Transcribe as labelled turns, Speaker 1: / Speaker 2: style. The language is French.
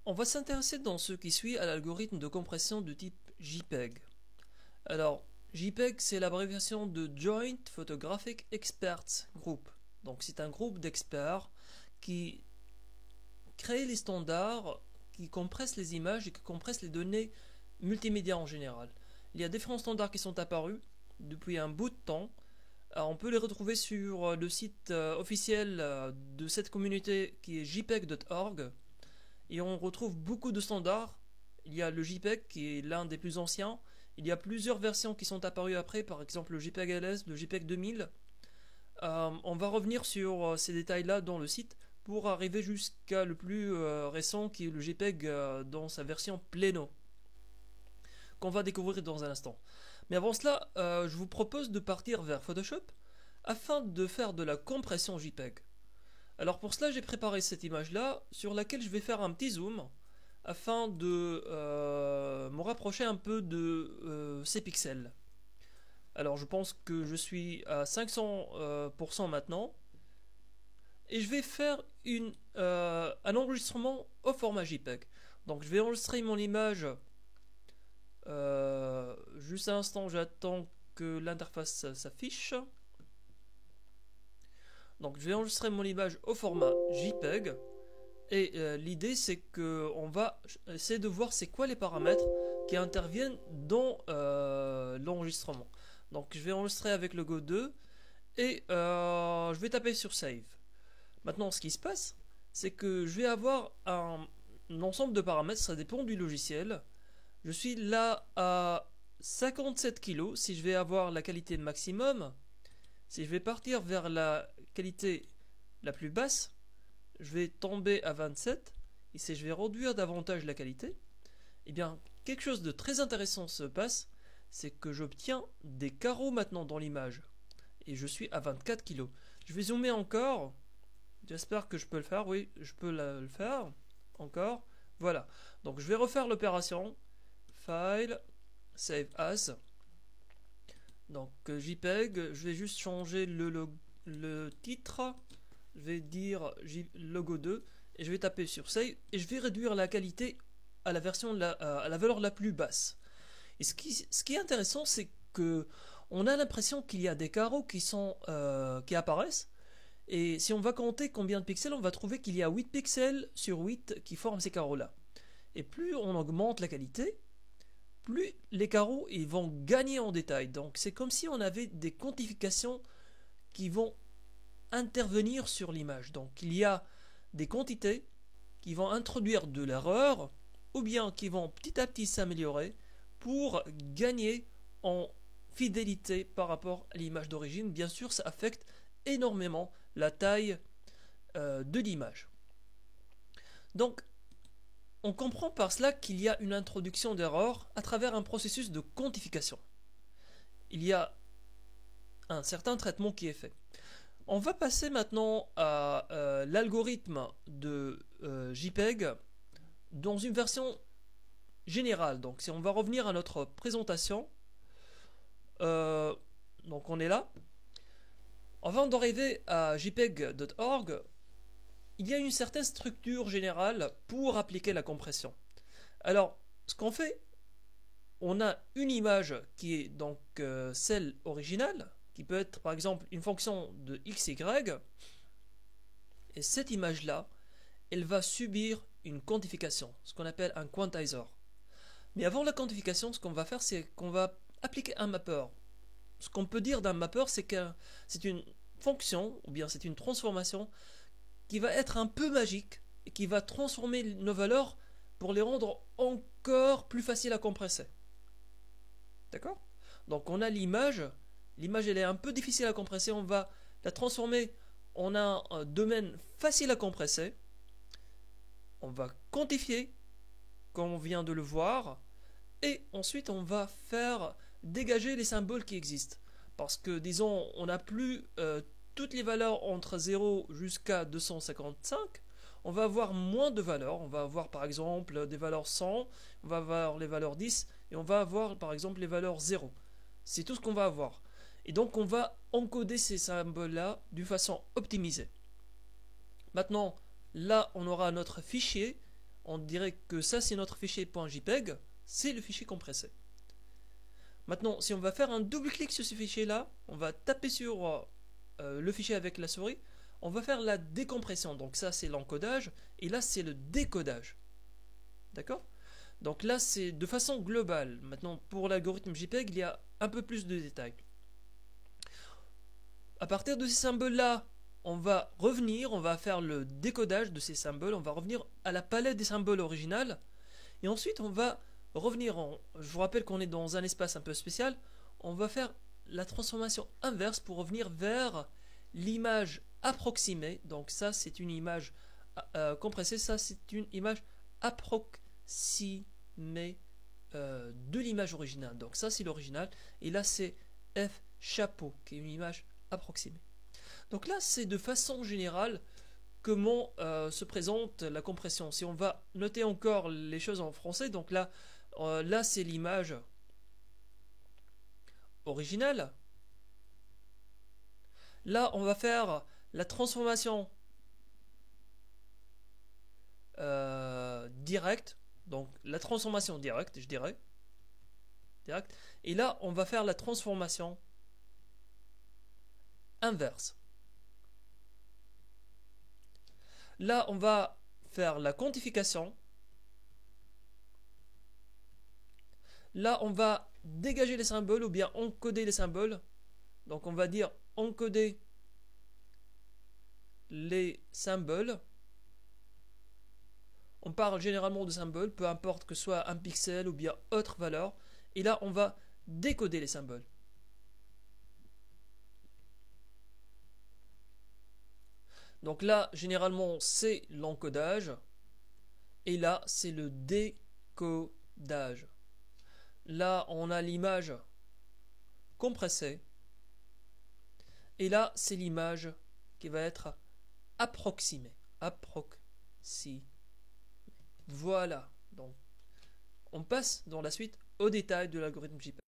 Speaker 1: On va s'intéresser dans ce qui suit à l'algorithme de compression de type JPEG. Alors, JPEG, c'est l'abréviation de Joint Photographic Experts Group. Donc, c'est un groupe d'experts qui crée les standards, qui compressent les images et qui compressent les données multimédia en général. Il y a différents standards qui sont apparus depuis un bout de temps. On peut les retrouver sur le site officiel de cette communauté qui est jpeg.org. Et on retrouve beaucoup de standards. Il y a le JPEG qui est l'un des plus anciens. Il y a plusieurs versions qui sont apparues après, par exemple le JPEG LS, le JPEG 2000. On va revenir sur ces détails-là dans le site pour arriver jusqu'à le plus récent qui est le JPEG dans sa version Pleno, qu'on va découvrir dans un instant. Mais avant cela, je vous propose de partir vers Photoshop afin de faire de la compression JPEG. Alors pour cela, j'ai préparé cette image-là sur laquelle je vais faire un petit zoom afin de me rapprocher un peu de ces pixels. Alors je pense que je suis à 500% maintenant et je vais faire un enregistrement au format JPEG. Donc je vais enregistrer mon image. Juste un instant, j'attends que l'interface s'affiche. Donc je vais enregistrer mon image au format JPEG et l'idée c'est que on va essayer de voir c'est quoi les paramètres qui interviennent dans l'enregistrement. Donc je vais enregistrer avec le Go 2 et je vais taper sur Save. Maintenant ce qui se passe c'est que je vais avoir un ensemble de paramètres, ça dépend du logiciel. Je suis là à 57 kg si je vais avoir la qualité maximum. Si je vais partir vers la qualité la plus basse, je vais tomber à 27. Et si je vais réduire davantage la qualité, eh bien, quelque chose de très intéressant se passe, c'est que j'obtiens des carreaux maintenant dans l'image. Et je suis à 24 kg. Je vais zoomer encore. J'espère que je peux le faire. Oui, je peux le faire. Encore. Voilà. Donc, je vais refaire l'opération. File. Save as. Donc JPEG, je vais juste changer le titre, je vais dire logo 2 et je vais taper sur Save et je vais réduire la qualité à la version à la valeur la plus basse. Et ce qui est intéressant, c'est que on a l'impression qu'il y a des carreaux qui apparaissent et si on va compter combien de pixels, on va trouver qu'il y a 8 pixels sur 8 qui forment ces carreaux-là. Et plus on augmente la qualité, plus les carreaux ils vont gagner en détail. Donc c'est comme si on avait des quantifications qui vont intervenir sur l'image. Donc il y a des quantités qui vont introduire de l'erreur ou bien qui vont petit à petit s'améliorer pour gagner en fidélité par rapport à l'image d'origine. Bien sûr, ça affecte énormément la taille de l'image. Donc on comprend par cela qu'il y a une introduction d'erreur à travers un processus de quantification. Il y a un certain traitement qui est fait. On va passer maintenant à l'algorithme de JPEG dans une version générale. Donc si on va revenir à notre présentation, donc on est là. Avant d'arriver à jpeg.org, il y a une certaine structure générale pour appliquer la compression. Alors, ce qu'on fait, on a une image qui est donc celle originale, qui peut être par exemple une fonction de x, y, et cette image-là, elle va subir une quantification, ce qu'on appelle un quantizer. Mais avant la quantification, ce qu'on va faire, c'est qu'on va appliquer un mapper. Ce qu'on peut dire d'un mapper, c'est que c'est une fonction, ou bien c'est une transformation, qui va être un peu magique et qui va transformer nos valeurs pour les rendre encore plus faciles à compresser. D'accord? Donc on a l'image elle est un peu difficile à compresser, on va la transformer en un domaine facile à compresser, on va quantifier comme on vient de le voir et ensuite on va faire dégager les symboles qui existent. Parce que disons on n'a plus toutes les valeurs entre 0 jusqu'à 255, on va avoir moins de valeurs. On va avoir par exemple des valeurs 100, on va avoir les valeurs 10 et on va avoir par exemple les valeurs 0. C'est tout ce qu'on va avoir. Et donc on va encoder ces symboles-là d'une façon optimisée. Maintenant, là on aura notre fichier on dirait que ça c'est notre fichier .jpeg, c'est le fichier compressé. Maintenant, si on va faire un double-clic sur ce fichier-là, on va taper sur le fichier avec la souris, on va faire la décompression. Donc ça c'est l'encodage, et là c'est le décodage. D'accord? Donc là c'est de façon globale. Maintenant pour l'algorithme JPEG, il y a un peu plus de détails. À partir de ces symboles-là, on va revenir, on va faire le décodage de ces symboles, on va revenir à la palette des symboles originales, et ensuite on va revenir je vous rappelle qu'on est dans un espace un peu spécial, on va faire la transformation inverse pour revenir vers l'image approximée. Donc ça c'est une image compressée, ça c'est une image approximée de l'image originale. Donc ça c'est l'original, et là c'est F chapeau qui est une image approximée. Donc là c'est de façon générale comment se présente la compression. Si on va noter encore les choses en français, donc là c'est l'image originale. Là on va faire la transformation directe, donc la transformation directe je dirais, direct. Et là on va faire la transformation inverse. Là on va faire la quantification. Là on va dégager les symboles ou bien encoder les symboles. Donc on va dire encoder les symboles. On parle généralement de symboles, peu importe que ce soit un pixel ou bien autre valeur. Et là on va décoder les symboles. Donc là, généralement, c'est l'encodage. Et là, c'est le décodage. Là, on a l'image compressée. Et là, c'est l'image qui va être approximée. Voilà. Donc, on passe dans la suite au détail de l'algorithme JPEG.